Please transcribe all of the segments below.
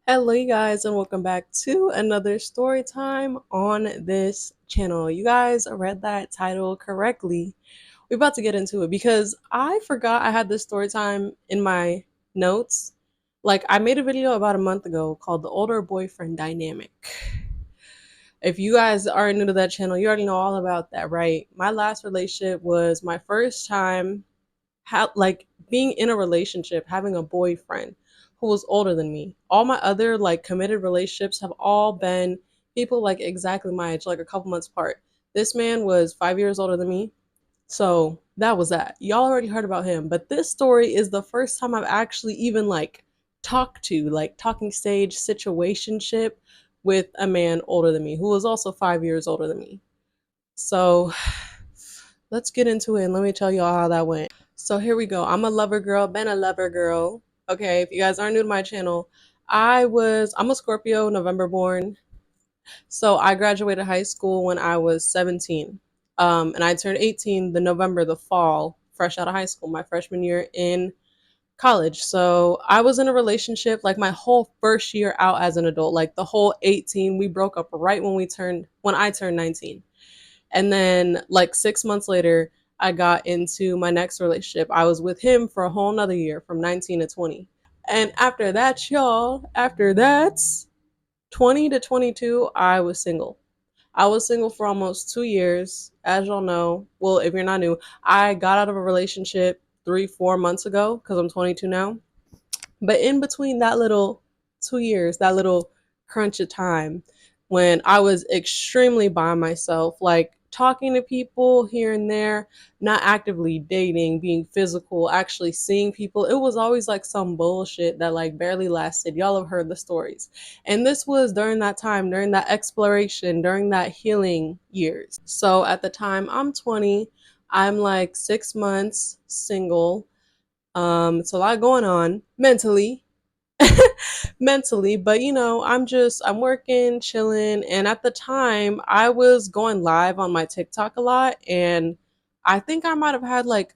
Hello, you guys, and welcome back to another story time on this channel. You guys read that title correctly. We're about to get into it because I forgot I had this story time in my notes. Like, I made a video about a month ago called The Older Boyfriend Dynamic. If you guys are new to that channel, you already know all about that, right? My last relationship was my first time like being in a relationship, having a boyfriend who was older than me. All my other like committed relationships have all been people like exactly my age, like a couple months apart. This man was 5 years older than me. So that was that. Y'all already heard about him, but this story is the first time I've actually even like talked to, like talking stage situationship with a man older than me who was also 5 years older than me. So let's get into it and let me tell y'all how that went. So here we go. I'm a lover girl, been a lover girl. Okay, if you guys aren't new to my channel, I'm a Scorpio, November born. So I graduated high school when I was 17. And I turned 18 the fall, fresh out of high school, my freshman year in college. So I was in a relationship like my whole first year out as an adult, like the whole 18. We broke up right when I turned 19. And then like 6 months later, I got into my next relationship. I was with him for a whole nother year from 19 to 20. And after that, y'all, after that, 20 to 22, I was single. I was single for almost 2 years. As y'all know, well, if you're not new, I got out of a relationship 3, 4 months ago because I'm 22 now. But in between that little 2 years, that little crunch of time when I was extremely by myself, like talking to people here and there, not actively dating, being physical, actually seeing people, it was always like some bullshit that like barely lasted. Y'all have heard the stories. And this was during that time, during that exploration, during that healing years. So at the time, I'm 20. I'm like 6 months single. It's a lot going on mentally, mentally, but I'm working, chilling, and at the time I was going live on my TikTok a lot, and I think I might have had like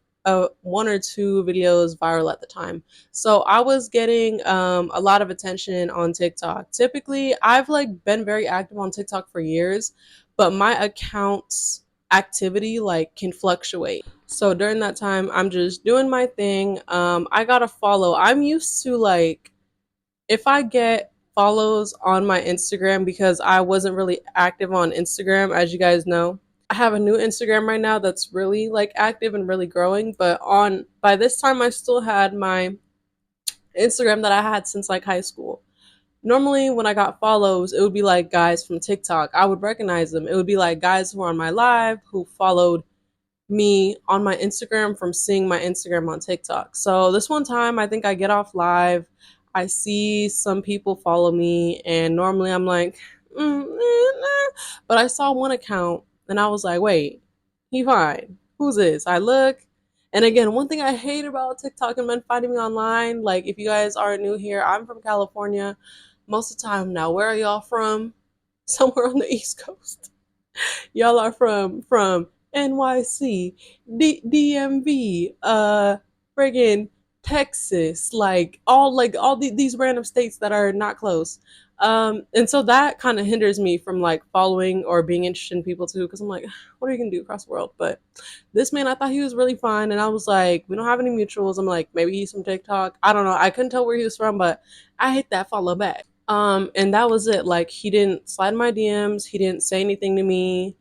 one or two videos viral at the time. So I was getting a lot of attention on TikTok. Typically, I've like been very active on TikTok for years, but my account's activity like can fluctuate. So during that time, I'm just doing my thing. I got to follow. I'm used to like if I get follows on my Instagram because I wasn't really active on Instagram, as you guys know. I have a new Instagram right now that's really like active and really growing, but on by this time I still had my Instagram that I had since like high school. Normally when I got follows, it would be like guys from TikTok. I would recognize them. It would be like guys who are on my live who followed me on my Instagram from seeing my Instagram on TikTok. So this one time, I think I get off live. I see some people follow me, and normally I'm like, nah. But I saw one account, and I was like, wait, he fine. Who's this? I look. And again, one thing I hate about TikTok and men finding me online, like if you guys are new here, I'm from California most of the time now. Where are y'all from? Somewhere on the East Coast. Y'all are from NYC, DMV, friggin' Texas, like all these random states that are not close. And so that kind of hinders me from like following or being interested in people too, because I'm like, what are you gonna do across the world? But this man, I thought he was really fun, and I was like, we don't have any mutuals. I'm like, maybe he's from TikTok. I don't know. I couldn't tell where he was from, but I hit that follow back. And that was it. Like he didn't slide in my DMs. He didn't say anything to me.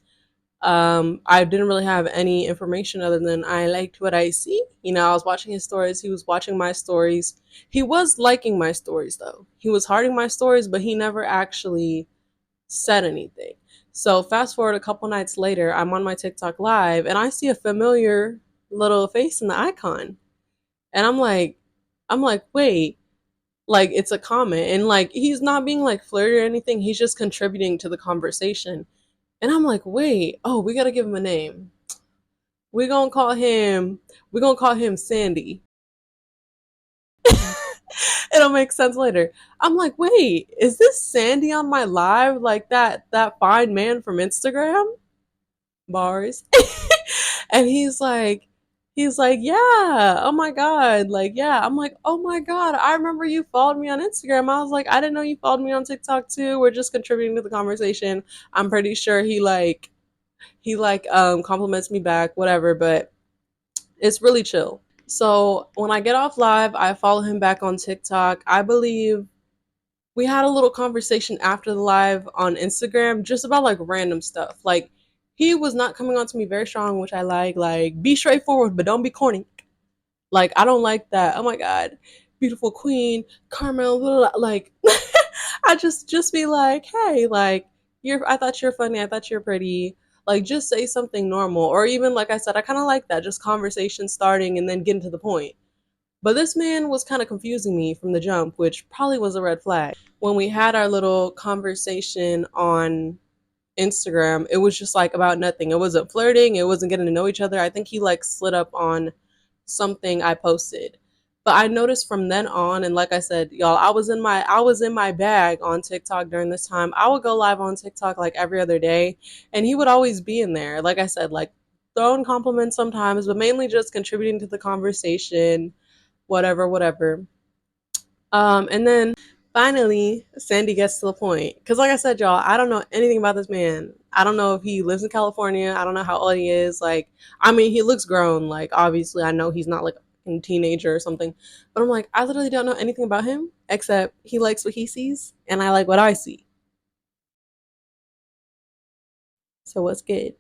I didn't really have any information other than I liked what I see. I was watching his stories. He was watching my stories. He was liking my stories though. He was hearting my stories, but he never actually said anything. So fast forward a couple nights later, I'm on my TikTok live and I see a familiar little face in the icon. And I'm like, wait, like it's a comment. And like he's not being like flirty or anything. He's just contributing to the conversation. And I'm like, wait, oh, we gotta give him a name. We're gonna call him we're gonna call him Sandy. It'll make sense later. I'm like, wait, is this Sandy on my live? Like that fine man from Instagram? Bars. And He's like, yeah, oh my God. Like, yeah. I'm like, oh my God, I remember you followed me on Instagram. I was like, I didn't know you followed me on TikTok too. We're just contributing to the conversation. I'm pretty sure he compliments me back, whatever, but it's really chill. So when I get off live, I follow him back on TikTok. I believe we had a little conversation after the live on Instagram just about like random stuff. Like he was not coming on to me very strong, which I like. Like be straightforward, but don't be corny. Like I don't like that. Oh my God, beautiful queen, Carmel. Blah, blah, like I just be like, hey, like you're. I thought you're funny. I thought you're pretty. Like just say something normal, or even like I said, I kind of like that. Just conversation starting and then getting to the point. But this man was kind of confusing me from the jump, which probably was a red flag. When we had our little conversation on Instagram, it was just like about nothing. It wasn't flirting, it wasn't getting to know each other. I think he like slid up on something I posted. But I noticed from then on, and like I said, y'all, I was in my bag on TikTok during this time. I would go live on TikTok like every other day, and he would always be in there. Like I said, like throwing compliments sometimes, but mainly just contributing to the conversation, whatever, whatever. And then finally, Sandy gets to the point. Because, like I said, y'all, I don't know anything about this man. I don't know if he lives in California. I don't know how old he is. Like, I mean, he looks grown. Like, obviously, I know he's not like a teenager or something. But I'm like, I literally don't know anything about him except he likes what he sees and I like what I see. So, what's good?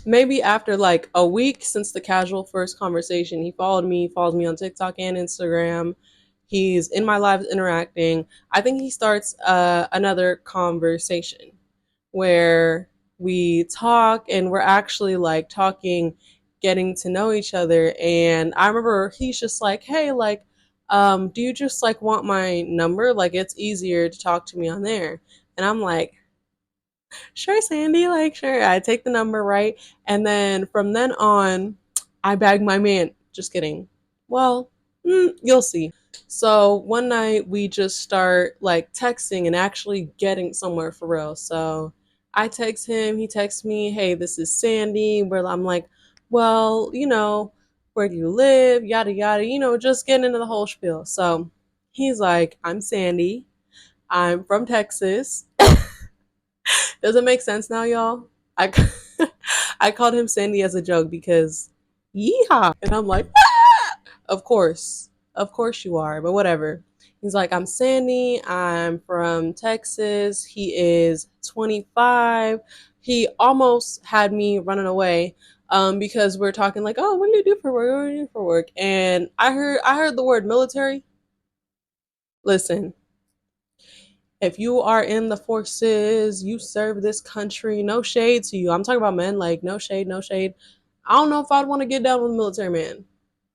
Maybe after like a week since the casual first conversation, he followed me, follows me on TikTok and Instagram. He's in my lives interacting. I think he starts another conversation where we talk and we're actually like talking, getting to know each other. And I remember he's just like, hey, like, do you just like want my number? Like, it's easier to talk to me on there. And I'm like, sure, Sandy, like, sure. I take the number, right? And then from then on, I bag my man. Just kidding. Well, you'll see. So one night we just start like texting and actually getting somewhere for real. So I text him, he texts me, hey, this is Sandy. Where I'm like, well, where do you live? Yada, yada, just getting into the whole spiel. So he's like, I'm Sandy. I'm from Texas. Does it make sense now, y'all? I I called him Sandy as a joke because yeehaw, and I'm like, ah! Of course you are, but whatever. He's like, I'm Sandy. I'm from Texas. He is 25. He almost had me running away, because we're talking like, oh, what do you do for work? What do you do for work? And I heard the word military. Listen, if you are in the forces, you serve this country, no shade to you. I'm talking about men, like no shade, no shade. I don't know if I'd want to get down with a military man.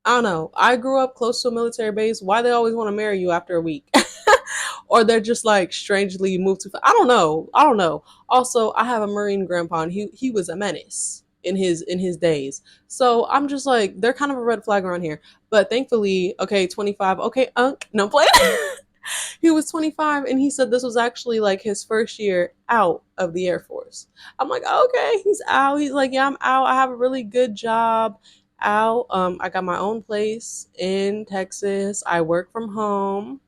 I don't know. I grew up close to a military base. Why they always want to marry you after a week? Or they're just like strangely moved to. I don't know. I don't know. Also, I have a Marine grandpa, and he was a menace in his days. So I'm just like they're kind of a red flag around here. But thankfully, okay, 25. Okay, no play. He was 25 and he said this was actually like his first year out of the Air Force. I'm like, okay, he's out. He's like, yeah, I'm out. I have a really good job out. I got my own place in Texas. I work from home.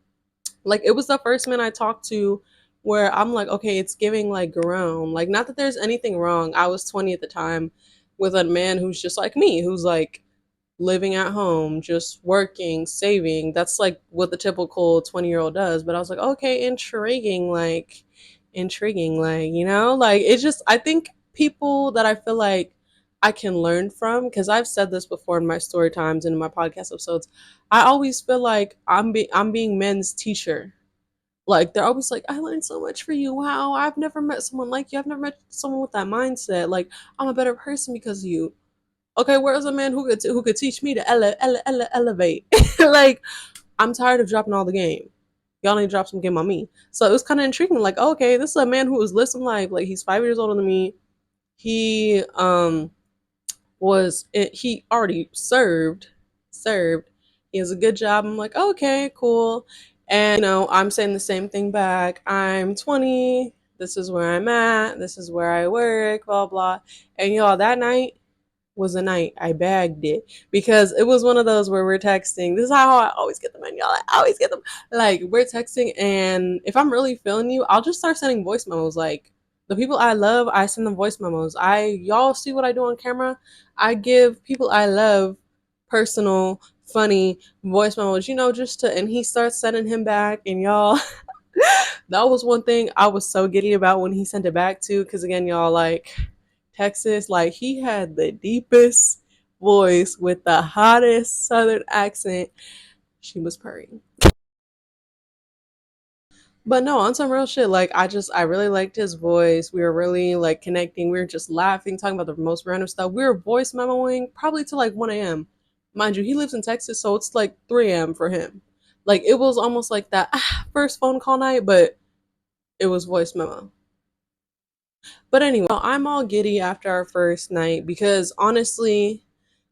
Like it was the first man I talked to where I'm like, okay, it's giving like grown. Like not that there's anything wrong. I was 20 at the time with a man who's just like me, who's like living at home, just working, saving. That's like what the typical 20-year-old does. But I was like, okay, intriguing, like, like it's just, I think people that I feel like I can learn from, because I've said this before in my story times and in my podcast episodes, I always feel like I'm being men's teacher. Like they're always like, I learned so much for you. Wow, I've never met someone like you. I've never met someone with that mindset. Like I'm a better person because of you. Okay, where's a man who could teach me to elevate? Like, I'm tired of dropping all the game. Y'all need to drop some game on me. So it was kind of intriguing. Like, oh, okay, this is a man who was lived some life. Like, he's 5 years older than me. He he already served. He has a good job. I'm like, okay, cool. And I'm saying the same thing back. I'm 20. This is where I'm at. This is where I work. Blah blah. And y'all, that night was the night I bagged it, because it was one of those where we're texting. This is how I always get them, and y'all, I always get them. Like, we're texting, and if I'm really feeling you, I'll just start sending voice memos. Like, the people I love, I send them voice memos. Y'all see what I do on camera? I give people I love personal, funny voice memos, just to, and he starts sending him back, and y'all, that was one thing I was so giddy about when he sent it back to, because again, y'all, like, Texas, like, he had the deepest voice with the hottest southern accent. She was purring. But no, on some real shit, like, I really liked his voice. We were really like connecting. We were just laughing, talking about the most random stuff. We were voice memoing probably till like 1 a.m. Mind you, he lives in Texas, so it's like 3 a.m. for him. Like, it was almost like that first phone call night, but it was voice memo. But anyway, I'm all giddy after our first night because honestly,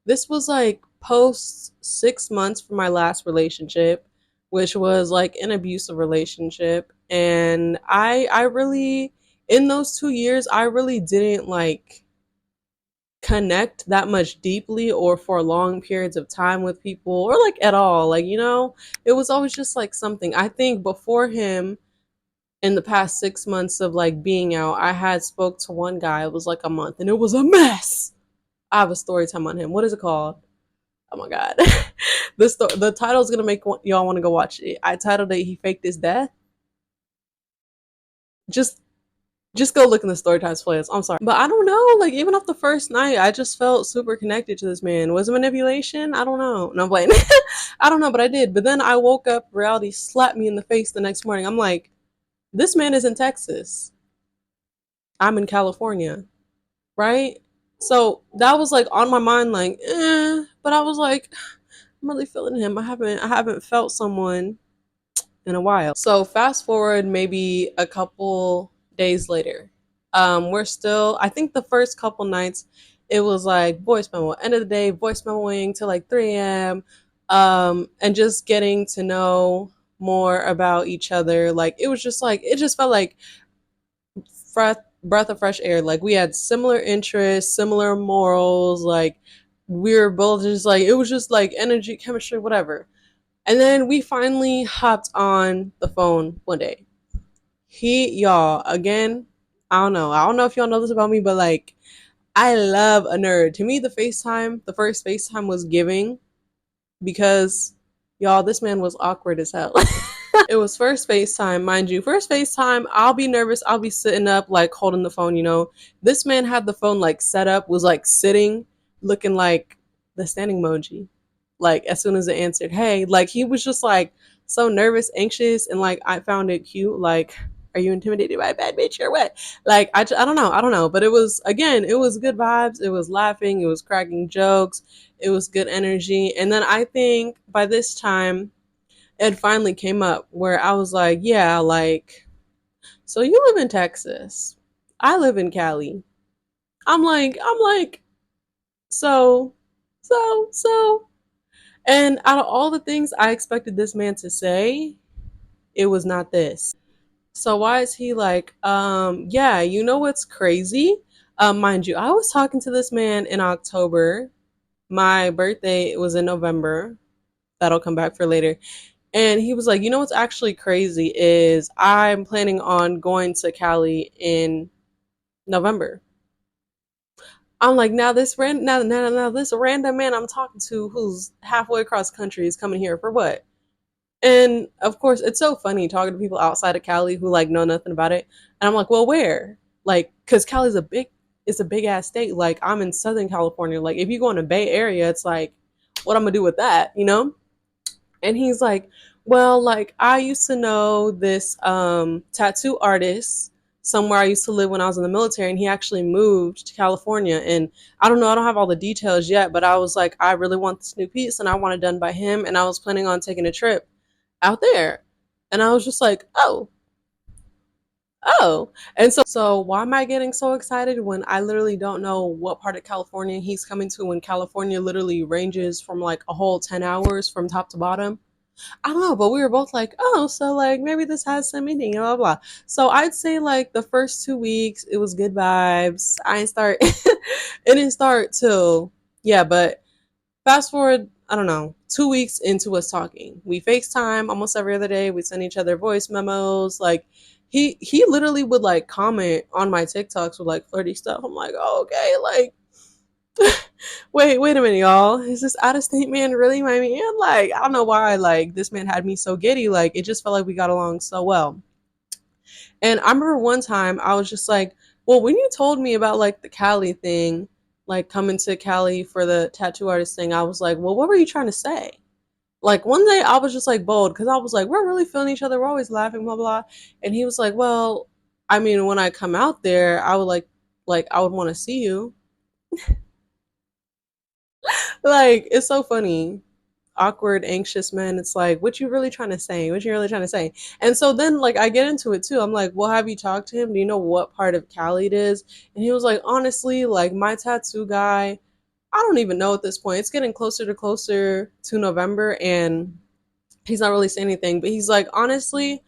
this was like post 6 months from my last relationship, which was like an abusive relationship. And I really, in those 2 years, I really didn't like connect that much deeply or for long periods of time with people or like at all. Like, it was always just like something. I think before him, in the past 6 months of like being out, I had spoke to one guy. It was like a month, and it was a mess. I have a story time on him. What is it called? Oh my god, the title is gonna make y'all want to go watch it. I titled it "He Faked His Death." Just just go look in the story times playlist. I'm sorry, but I don't know. Like, even off the first night, I just felt super connected to this man. Was it manipulation? I don't know. No, I'm playing. I don't know, but I did. But then I woke up, reality slapped me in the face the next morning. I'm like, this man is in Texas. I'm in California, right? So that was like on my mind, like, but I was like, I'm really feeling him. I haven't felt someone in a while. So fast forward maybe a couple days later. We're still, I think the first couple nights it was like voice memo. End of the day, voice memoing till like 3 a.m. And just getting to know more about each other. Like, it was just like, it just felt like breath of fresh air. Like, we had similar interests, similar morals. Like, we were both just like, it was just like energy, chemistry, whatever. And then we finally hopped on the phone one day. Y'all, again, I don't know. I don't know if y'all know this about me, but like, I love a nerd. To me, the first FaceTime was giving, because y'all, this man was awkward as hell. It was first FaceTime, mind you. First FaceTime, I'll be nervous. I'll be sitting up, like holding the phone. This man had the phone like set up, was like sitting, looking like the standing emoji. Like, as soon as it answered, hey, like, he was just like so nervous, anxious, and like, I found it cute. Like, are you intimidated by a bad bitch or what? Like, I don't know. I don't know. But it was, again, it was good vibes. It was laughing. It was cracking jokes. It was good energy. And then I think by this time, it finally came up where I was like, yeah, like, so you live in Texas. I live in Cali. I'm like, so, so. And out of all the things I expected this man to say, it was not this. So why is he like, yeah, you know what's crazy? Mind you, I was talking to this man in October. My birthday was in November. That'll come back for later. And he was like, you know what's actually crazy is I'm planning on going to Cali in November. I'm like, now this random man I'm talking to who's halfway across the country is coming here for what? And of course, it's so funny talking to people outside of Cali who like know nothing about it. And I'm like, well, where? Like, cause Cali's it's a big ass state. Like, I'm in Southern California. Like, if you go in the Bay Area, it's like, what I'm gonna do with that? And he's like, well, like, I used to know this tattoo artist somewhere I used to live when I was in the military, and he actually moved to California. And I don't know, I don't have all the details yet, but I was like, I really want this new piece and I want it done by him. And I was planning on taking a trip out there. And I was just like, oh. And so why am I getting so excited when I literally don't know what part of California he's coming to, when California literally ranges from like a whole 10 hours from top to bottom? I don't know, but we were both like, oh, so like maybe this has some meaning, blah blah. So I'd say like the first 2 weeks it was good vibes. I didn't start it didn't start till yeah, but fast forward, I don't know, 2 weeks into us talking. We FaceTime almost every other day. We send each other voice memos. Like he literally would like comment on my TikToks with like flirty stuff. I'm like, oh, okay, like wait a minute, y'all. Is this out of state man really my man? Like, I don't know why, like, this man had me so giddy. Like, it just felt like we got along so well. And I remember one time I was just like, well, when you told me about like the Cali thing, like coming to Cali for the tattoo artist thing, I was like, well, what were you trying to say? Like one day I was just like bold because I was like, we're really feeling each other. We're always laughing, blah, blah. And he was like, well, I mean, when I come out there, I would like, I would want to see you. Like, it's so funny. Awkward, anxious men. It's like, what you really trying to say? What you really trying to say? And so then, like, I get into it too. I'm like, well, have you talked to him? Do you know what part of Cali it is? And he was like, honestly, like, my tattoo guy, I don't even know at this point. It's getting closer to November, and he's not really saying anything. But he's like, honestly,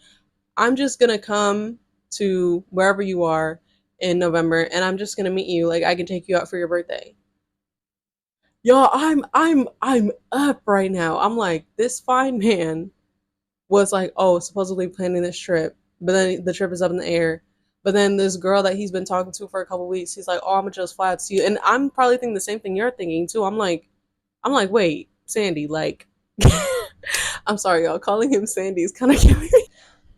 I'm just gonna come to wherever you are in November, and I'm just gonna meet you. Like, I can take you out for your birthday. Y'all, I'm up right now. I'm like, this fine man was like, oh, supposedly planning this trip, but then the trip is up in the air. But then this girl that he's been talking to for a couple weeks, he's like, oh, I'm gonna just fly out to you. And I'm probably thinking the same thing you're thinking too. I'm like, wait, Sandy, like I'm sorry, y'all. Calling him Sandy is kind of killing me.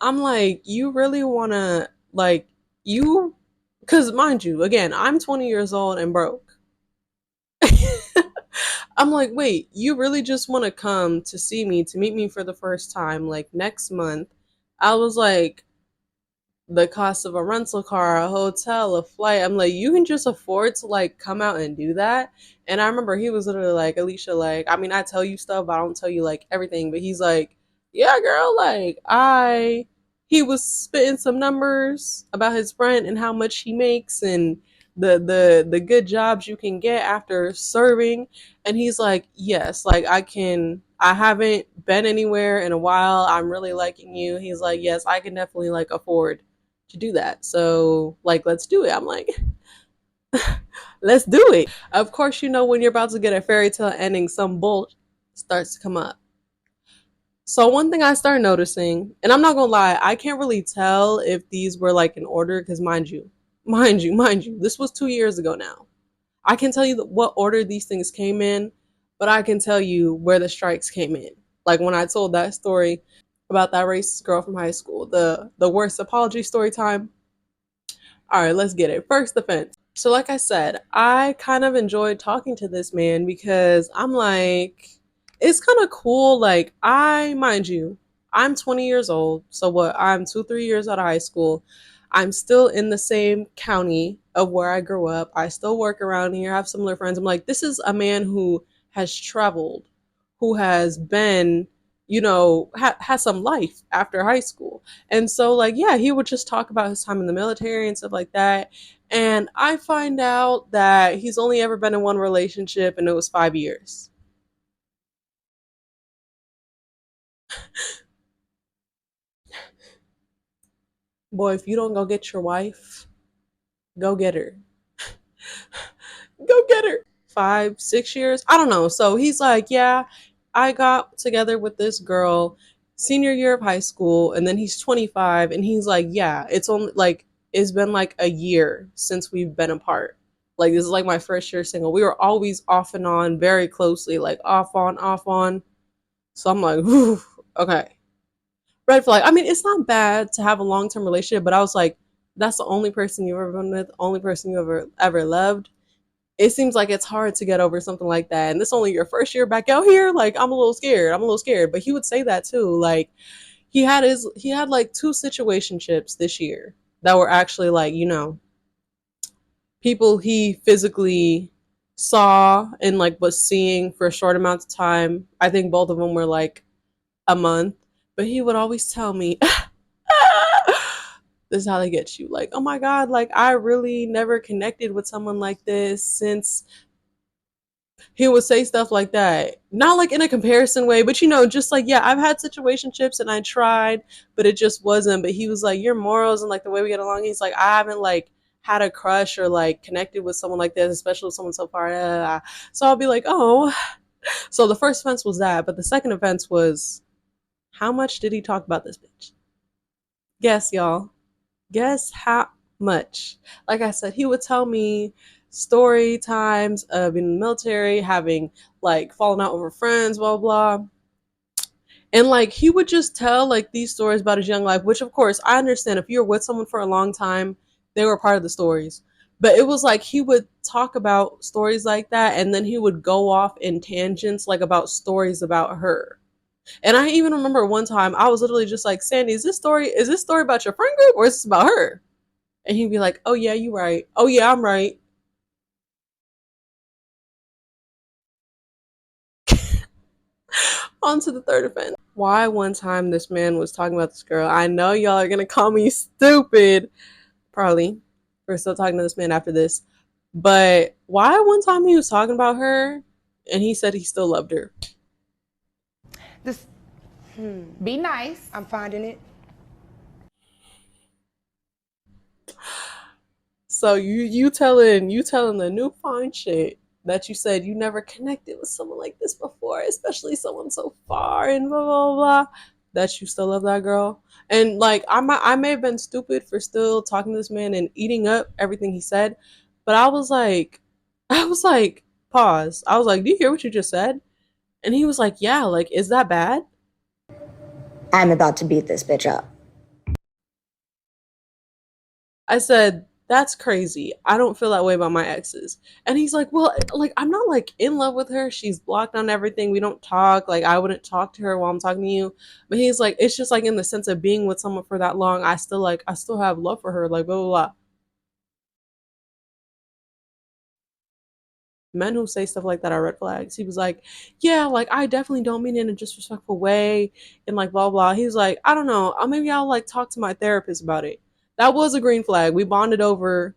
I'm like, you really wanna like you because mind you, again, I'm 20 years old and broke. I'm like, wait, you really just want to come to see me, to meet me for the first time, like next month? I was like, the cost of a rental car, a hotel, a flight. I'm like, you can just afford to like come out and do that. And I remember he was literally like, Alicia, like, I mean, I tell you stuff, but I don't tell you like everything. But he's like, yeah, girl, like, he was spitting some numbers about his friend and how much he makes and the good jobs you can get after serving. And he's like, yes, like I haven't been anywhere in a while. I'm really liking you. He's like, yes, I can definitely like afford to do that. So, like, let's do it. I'm like, let's do it. Of course, you know, when you're about to get a fairy tale ending, some bull starts to come up. So, one thing I started noticing, and I'm not gonna lie, I can't really tell if these were like in order because, mind you, this was 2 years ago now. I can tell you what order these things came in, but I can tell you where the strikes came in. Like when I told that story about that racist girl from high school, the worst apology story time. All right, let's get it. First offense. So, like I said, I kind of enjoyed talking to this man because I'm like, it's kind of cool. Like, mind you, I'm 20 years old. So, what? I'm 3 years out of high school. I'm still in the same county of where I grew up. I still work around here, have similar friends. I'm like, this is a man who has traveled, who has been, has some life after high school. And so, like, yeah, he would just talk about his time in the military and stuff like that. And I find out that he's only ever been in one relationship and it was 5 years. Boy, if you don't go get your wife, go get her. Go get her. 5, 6 years? I don't know. So he's like, yeah, I got together with this girl senior year of high school, and then he's 25, and he's like, yeah, it's only like, it's been like a year since we've been apart. Like, this is like my first year single. We were always off and on very closely, like off on, off on. So I'm like, whew, okay. Red flag. I mean, it's not bad to have a long term relationship, but I was like, that's the only person you've ever been with, only person you ever loved. It seems like it's hard to get over something like that. And this only your first year back out here. Like, I'm a little scared. I'm a little scared. But he would say that too. Like, he had like two situationships this year that were actually like, people he physically saw and like was seeing for a short amount of time. I think both of them were like a month. But he would always tell me, this is how they get you. Like, oh my God, like I really never connected with someone like this since He would say stuff like that. Not like in a comparison way, but just like, yeah, I've had situationships and I tried, but it just wasn't. But he was like, your morals and like the way we get along, he's like, I haven't like had a crush or like connected with someone like this, especially with someone so far. So I'll be like, oh. So the first offense was that, but the second offense was, how much did he talk about this bitch? Guess, y'all. Guess how much? Like I said, he would tell me story times of in the military, having like fallen out over friends, blah, blah, blah. And like he would just tell like these stories about his young life, which of course I understand if you're with someone for a long time, they were part of the stories. But it was like he would talk about stories like that and then he would go off in tangents like about stories about her. And I even remember one time I was literally just like, Sandy, is this story about your friend group or is this about her? And he'd be like, oh yeah, you right. Oh yeah, I'm right. On to the third offense. Why one time this man was talking about this girl. I know y'all are gonna call me stupid, probably. We're still talking to this man after this. But why one time he was talking about her and he said he still loved her. Just be nice. I'm finding it. So you telling the new fine shit that you said you never connected with someone like this before, especially someone so far and blah blah blah, that you still love that girl. And like I may have been stupid for still talking to this man and eating up everything he said, but I was like, pause. I was like, do you hear what you just said? And he was like, yeah, like, is that bad? I'm about to beat this bitch up. I said, that's crazy. I don't feel that way about my exes. And he's like, well, like, I'm not like in love with her. She's blocked on everything. We don't talk. Like, I wouldn't talk to her while I'm talking to you. But he's like, it's just like in the sense of being with someone for that long, I still have love for her. Like, blah, blah, blah. Men who say stuff like that are red flags. He was like, yeah, like, I definitely don't mean it in a disrespectful way. And like, blah, blah. He's like, I don't know. Maybe I'll like talk to my therapist about it. That was a green flag. We bonded over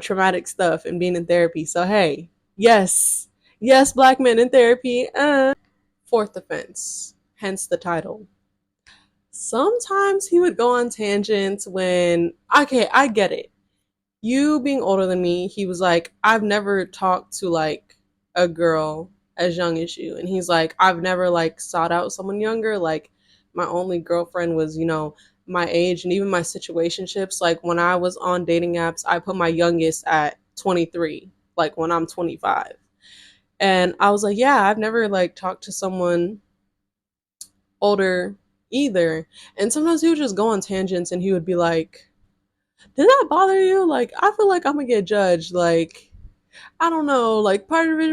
traumatic stuff and being in therapy. So, hey, yes, yes, black men in therapy. Fourth offense, hence the title. Sometimes he would go on tangents when, okay, I get it, you being older than me, he was like, I've never talked to like a girl as young as you. And he's like, I've never like sought out someone younger. Like my only girlfriend was, my age and even my situationships. Like when I was on dating apps, I put my youngest at 23, like when I'm 25. And I was like, yeah, I've never like talked to someone older either. And sometimes he would just go on tangents and he would be like, did that bother you? Like, I feel like I'm gonna get judged. Like, I don't know. Like, part of it,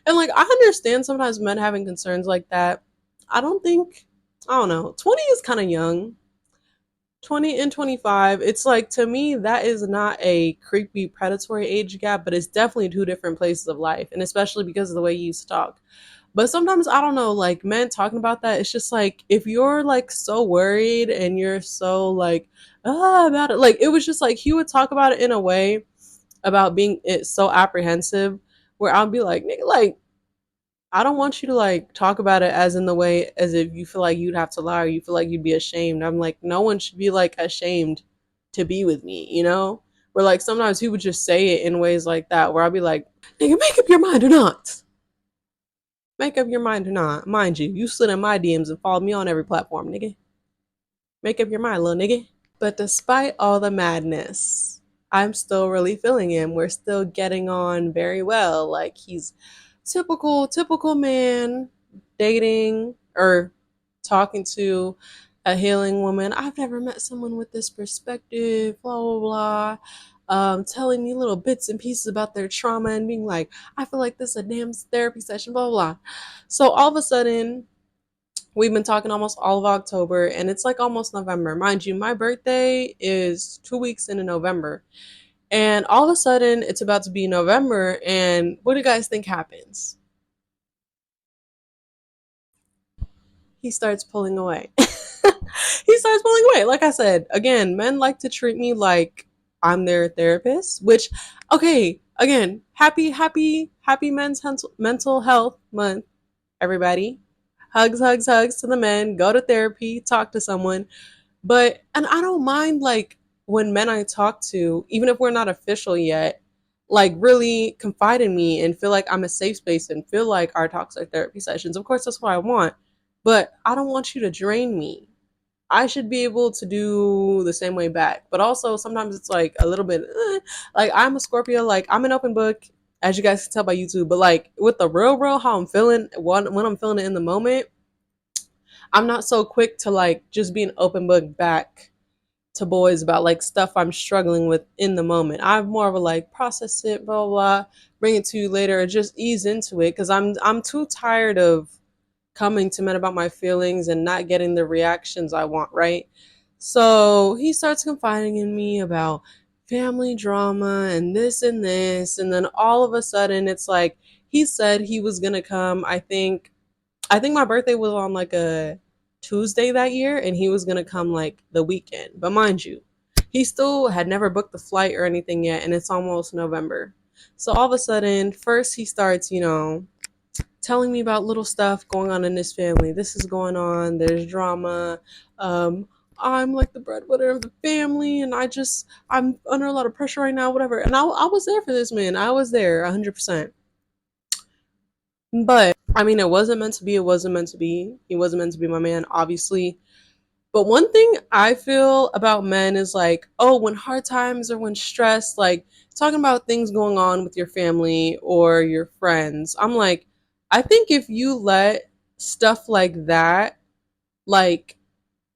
and like, I understand sometimes men having concerns like that. I don't think, I don't know. 20 is kind of young. 20 and 25. It's like to me that is not a creepy predatory age gap, but it's definitely two different places of life, and especially because of the way you used to talk. But sometimes I don't know, like men talking about that, it's just like if you're like so worried and you're so like about it, like it was just like he would talk about it in a way about being it so apprehensive where I'll be like, nigga, like I don't want you to like talk about it as in the way as if you feel like you'd have to lie or you feel like you'd be ashamed. I'm like, no one should be like ashamed to be with me, you know? Where like sometimes he would just say it in ways like that where I'll be like, nigga, make up your mind or not. Make up your mind or not. Mind you, you slid in my DMs and followed me on every platform, nigga. Make up your mind, little nigga. But despite all the madness, I'm still really feeling him. We're still getting on very well. Like he's typical man dating or talking to a healing woman. I've never met someone with this perspective, blah blah blah. Telling me little bits and pieces about their trauma and being like, I feel like this is a damn therapy session, blah blah blah. So all of a sudden, we've been talking almost all of October and it's like almost November. Mind you, my birthday is 2 weeks into November. And all of a sudden, it's about to be November. And what do you guys think happens? He starts pulling away. He starts pulling away. Like I said, again, men like to treat me like I'm their therapist, which, okay, again, Happy mental health month, everybody. Hugs, hugs, hugs to the men. Go to therapy, talk to someone. But, and I don't mind like when men I talk to, even if we're not official yet, like really confide in me and feel like I'm a safe space and feel like our talks are therapy sessions. Of course, that's what I want. But I don't want you to drain me. I should be able to do the same way back. But also sometimes it's like a little bit like I'm a Scorpio, like I'm an open book, as you guys can tell by YouTube, but like with the real how I'm feeling when I'm feeling it in the moment, I'm not so quick to like just be an open book back to boys about like stuff I'm struggling with in the moment. I'm more of a like process it, blah blah, bring it to you later, or just ease into it because I'm too tired of coming to men about my feelings and not getting the reactions I want, right? So he starts confiding in me about family drama and this, and then all of a sudden it's like he said he was gonna come. I think my birthday was on like a Tuesday that year, and he was gonna come like the weekend. But mind you, he still had never booked the flight or anything yet, and it's almost November. So all of a sudden, first he starts, telling me about little stuff going on in his family. This is going on. There's drama. Um, I'm like the breadwinner of the family, and I'm under a lot of pressure right now. Whatever. And I was there for this man. I was there 100%. But I mean, it wasn't meant to be. It wasn't meant to be. He wasn't meant to be my man, obviously. But one thing I feel about men is like, oh, when hard times or when stressed, like talking about things going on with your family or your friends, I'm like, I think if you let stuff like that, like,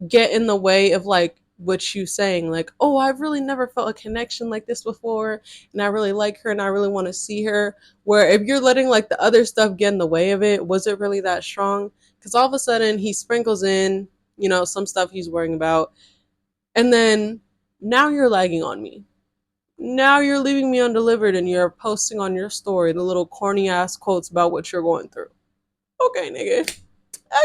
get in the way of like what you saying, like, oh, I've really never felt a connection like this before, and I really like her and I really want to see her. Where if you're letting like the other stuff get in the way of it, was it really that strong? Because all of a sudden he sprinkles in, some stuff he's worrying about, and then now you're lagging on me. Now you're leaving me undelivered and you're posting on your story the little corny ass quotes about what you're going through. Okay, nigga.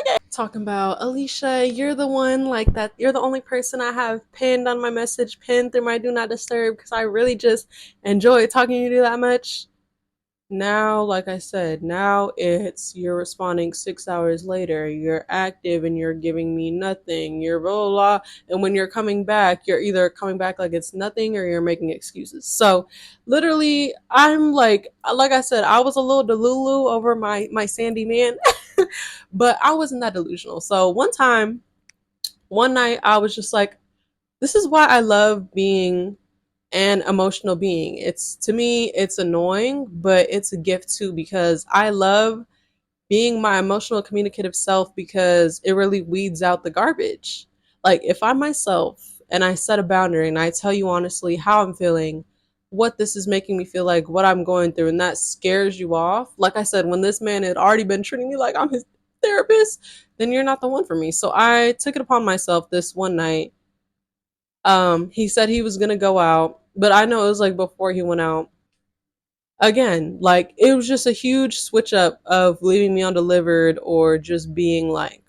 Okay. Talking about Alicia, you're the one like that. You're the only person I have pinned on my message, pinned through my do not disturb because I really just enjoy talking to you that much. Now, like I said, now it's you're responding 6 hours later. You're active and you're giving me nothing. You're blah, blah, blah. And when you're coming back, you're either coming back like it's nothing or you're making excuses. So literally, I'm like I said, I was a little delulu over my Sandy man, but I wasn't that delusional. So one night, I was just like, this is why I love being an emotional being. It's to me, it's annoying, but it's a gift too because I love being my emotional communicative self because it really weeds out the garbage. Like if I'm myself and I set a boundary and I tell you honestly how I'm feeling, what this is making me feel like, what I'm going through, and that scares you off. Like I said, when this man had already been treating me like I'm his therapist, then you're not the one for me. So I took it upon myself this one night. He said he was gonna go out, but I know it was like before he went out. Again, like it was just a huge switch up of leaving me undelivered or just being like.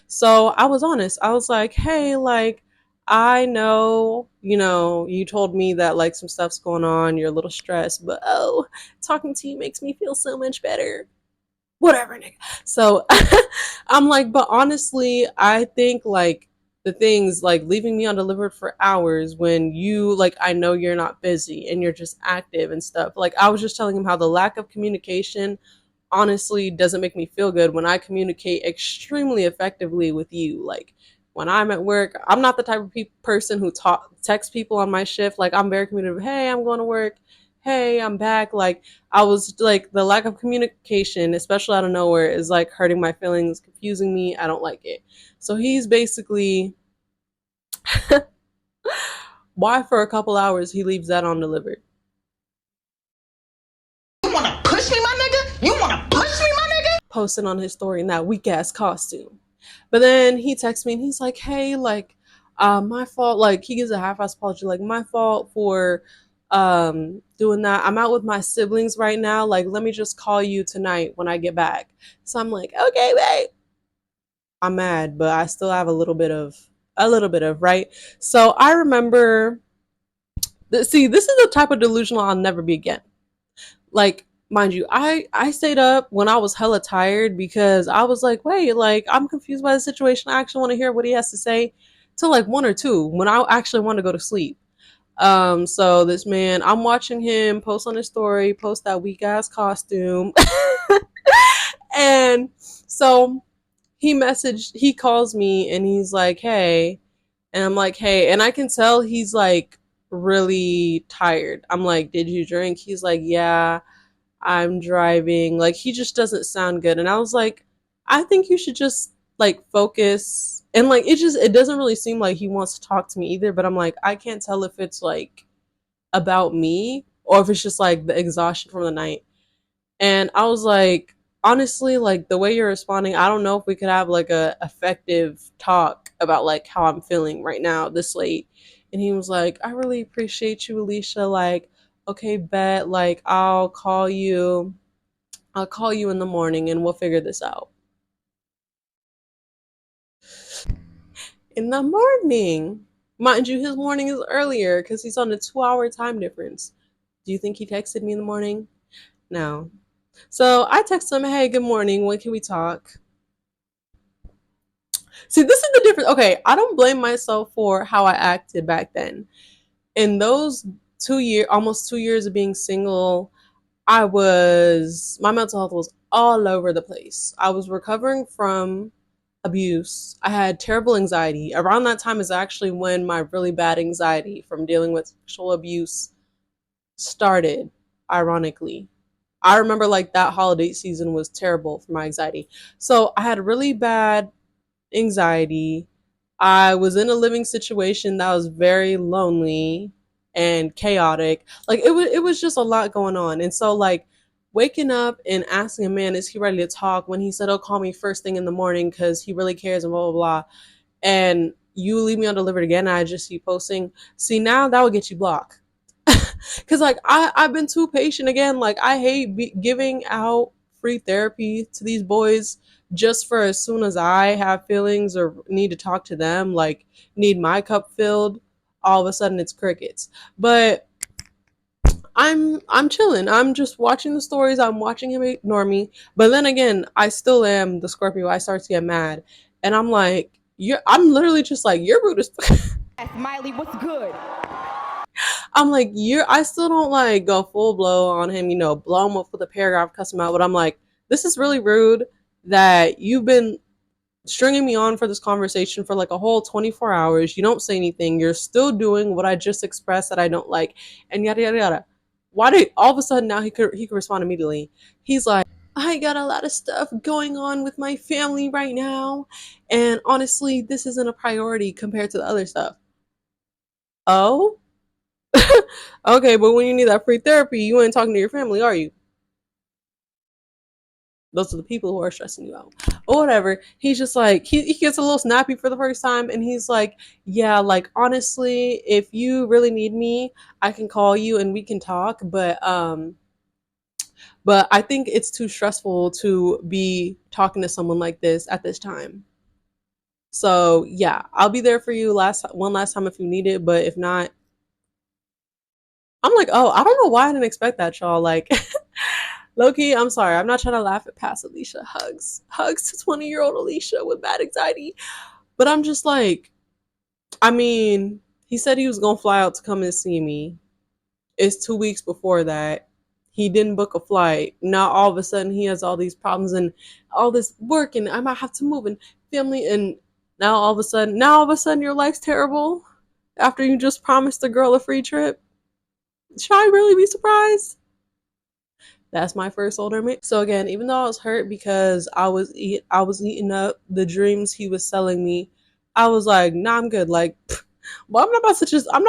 So I was honest. I was like, hey, like, I know, you told me that like some stuff's going on, you're a little stressed, but oh, talking to you makes me feel so much better. Whatever, nigga. So I'm like, but honestly, I think like the things like leaving me undelivered for hours when you like I know you're not busy and you're just active and stuff. Like I was just telling him how the lack of communication honestly doesn't make me feel good when I communicate extremely effectively with you. Like when I'm at work, I'm not the type of person who text people on my shift. Like I'm very communicative. Hey, I'm going to work. Hey, I'm back. Like I was like the lack of communication, especially out of nowhere, is like hurting my feelings, confusing me. I don't like it. So he's basically why for a couple hours he leaves that undelivered. You wanna push me, my nigga? You wanna push me, my nigga? Posting on his story in that weak ass costume. But then he texts me and he's like, hey, like, my fault. Like, he gives a half ass apology, like, my fault for doing that. I'm out with my siblings right now. Like, let me just call you tonight when I get back. So I'm like, okay, babe. I'm mad, but I still have a little bit of, right? So I remember, see, this is the type of delusional I'll never be again. Like, mind you, I stayed up when I was hella tired because I was like, wait, like I'm confused by the situation. I actually want to hear what he has to say till like 1 or 2 when I actually want to go to sleep. So this man, I'm watching him post on his story, post that weak ass costume. And so he calls me and he's like, hey. And I'm like, hey. And I can tell he's like really tired. I'm like, did you drink? He's like, yeah, I'm driving. Like, he just doesn't sound good. And I was like, I think you should just like focus. And like, it doesn't really seem like he wants to talk to me either. But I'm like, I can't tell if it's like about me or if it's just like the exhaustion from the night. And I was like, honestly, like the way you're responding, I don't know if we could have like a effective talk about like how I'm feeling right now this late. And he was like, I really appreciate you, Alicia. Like, okay, bet, like I'll call you in the morning and we'll figure this out. In the morning. Mind you, his morning is earlier because he's on a 2 hour time difference. Do you think he texted me in the morning? No. So I text him, hey, good morning. When can we talk? See, this is the difference. Okay, I don't blame myself for how I acted back then. In those 2 year, almost 2 years of being single, my mental health was all over the place. I was recovering from abuse. I had terrible anxiety. Around that time is actually when my really bad anxiety from dealing with sexual abuse started, ironically. I remember like that holiday season was terrible for my anxiety. So I had really bad anxiety. I was in a living situation that was very lonely and chaotic. Like it was just a lot going on. And so like waking up and asking a man, is he ready to talk, when he said, oh, call me first thing in the morning because he really cares and blah blah blah, and you leave me undelivered again and I just keep posting. See, now that would get you blocked. Cause like I've been too patient again. Like I hate giving out free therapy to these boys just for as soon as I have feelings or need to talk to them, like need my cup filled, all of a sudden it's crickets. But I'm chilling. I'm just watching the stories. I'm watching him ignore me. But then again, I still am the Scorpio. I start to get mad, and I'm like, you're. I'm literally just like, you're rude as. Miley, what's good? I'm like, you're. I still don't like go full blow on him. Blow him up with a paragraph, cuss him out. But I'm like, this is really rude that you've been stringing me on for this conversation for like a whole 24 hours. You don't say anything. You're still doing what I just expressed that I don't like, and yada yada yada. Why did all of a sudden now he could respond immediately? He's like, I got a lot of stuff going on with my family right now, and honestly, this isn't a priority compared to the other stuff. Oh, okay, but when you need that free therapy, you ain't talking to your family, are you? Those are the people who are stressing you out or whatever. He's just like he gets a little snappy for the first time and he's like, yeah, like honestly, if you really need me, I can call you and we can talk, but I think it's too stressful to be talking to someone like this at this time. So yeah, I'll be there for you last time if you need it, but if not, I'm like, oh, I don't know why I didn't expect that, y'all. Like Loki, I'm sorry. I'm not trying to laugh at past Alicia. Hugs to 20-year-old Alicia with bad anxiety. But I'm just like, I mean, he said he was going to fly out to come and see me. It's 2 weeks before that. He didn't book a flight. Now all of a sudden he has all these problems and all this work and I might have to move and family, and now all of a sudden your life's terrible after you just promised the girl a free trip. Should I really be surprised? That's my first older man. So again, even though I was hurt because I was eating up the dreams he was selling me, I was like, nah, I'm good. Like, well, I'm not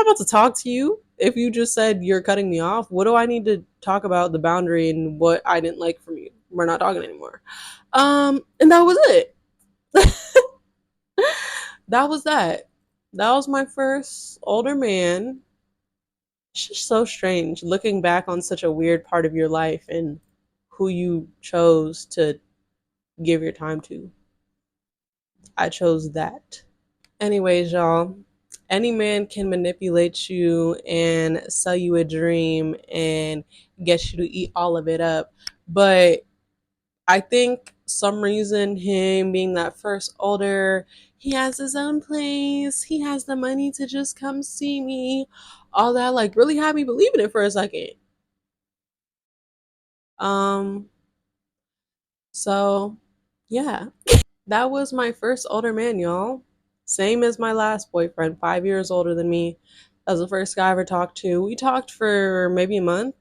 about to talk to you if you just said you're cutting me off. What do I need to talk about the boundary and what I didn't like from you? We're not talking anymore. And that was it. That was that. That was my first older man. It's just so strange looking back on such a weird part of your life and who you chose to give your time to. I chose that. Anyways, y'all, Any man can manipulate you and sell you a dream and get you to eat all of it up. But I think some reason him being that first older, he has his own place, he has the money to just come see me, all that like really had me believing it for a second. Um, so yeah. That was my first older man, y'all. Same as my last boyfriend, 5 years older than me. That was the first guy I ever talked to. We talked for maybe a month.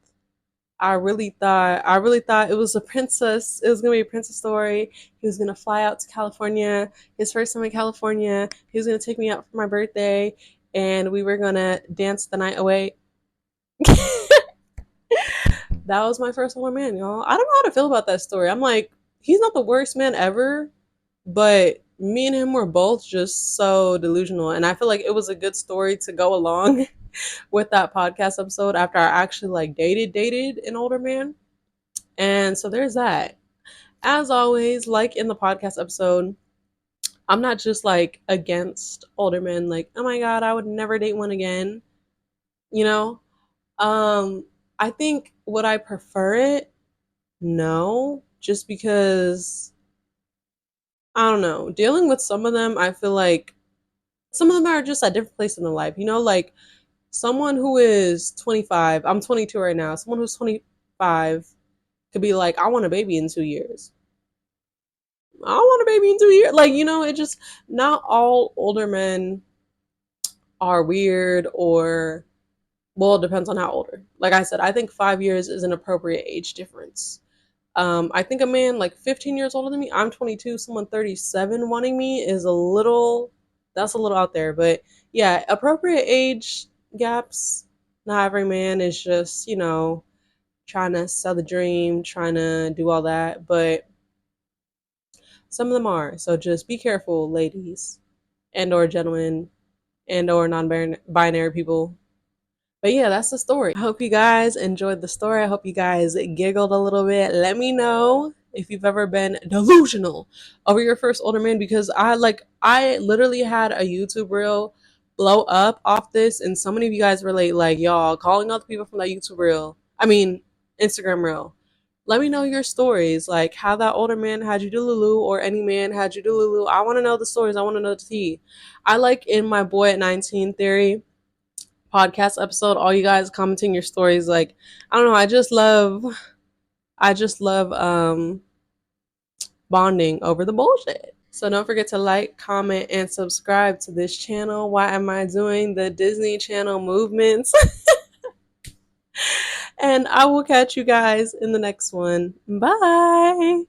I really thought it was a princess. It was gonna be a princess story. He was gonna fly out to California, his first time in California. He was gonna take me out for my birthday, and we were gonna dance the night away. That was my first older man, y'all. I don't know how to feel about that story. I'm like, he's not the worst man ever, but me and him were both just so delusional. And I feel like it was a good story to go along with that podcast episode after I actually like dated an older man. And so there's that. As always, like in the podcast episode, I'm not just like against older men, like, oh my God, I would never date one again. You know? Um, I think would I prefer it? No. Just because I don't know. Dealing with some of them, I feel like some of them are just at different places in their life. You know, like someone who is 25, I'm 22 right now. Someone who's 25 could be like, I want a baby in 2 years. I want a baby in 2 years. Like, it just, not all older men are weird or, well, it depends on how older. Like I said, I think 5 years is an appropriate age difference. I think a man like 15 years older than me, I'm 22, someone 37 wanting me is that's a little out there. But yeah, appropriate age gaps. Not every man is just, trying to sell the dream, trying to do all that. But some of them are. So just be careful, ladies and or gentlemen and or non-binary people. But yeah, that's the story. I hope you guys enjoyed the story. I hope you guys giggled a little bit. Let me know if you've ever been delusional over your first older man, because I literally had a YouTube reel blow up off this, and so many of you guys relate, like, y'all calling out the people from that YouTube reel. I mean, Instagram reel. Let me know your stories, like how that older man had you do Lulu, or any man had you do Lulu. I want to know the stories. I want to know the tea. I like in my boy at 19 theory podcast episode, all you guys commenting your stories. Like, I don't know, I just love bonding over the bullshit. So don't forget to like, comment, and subscribe to this channel. Why am I doing the Disney Channel movements? And I will catch you guys in the next one. Bye.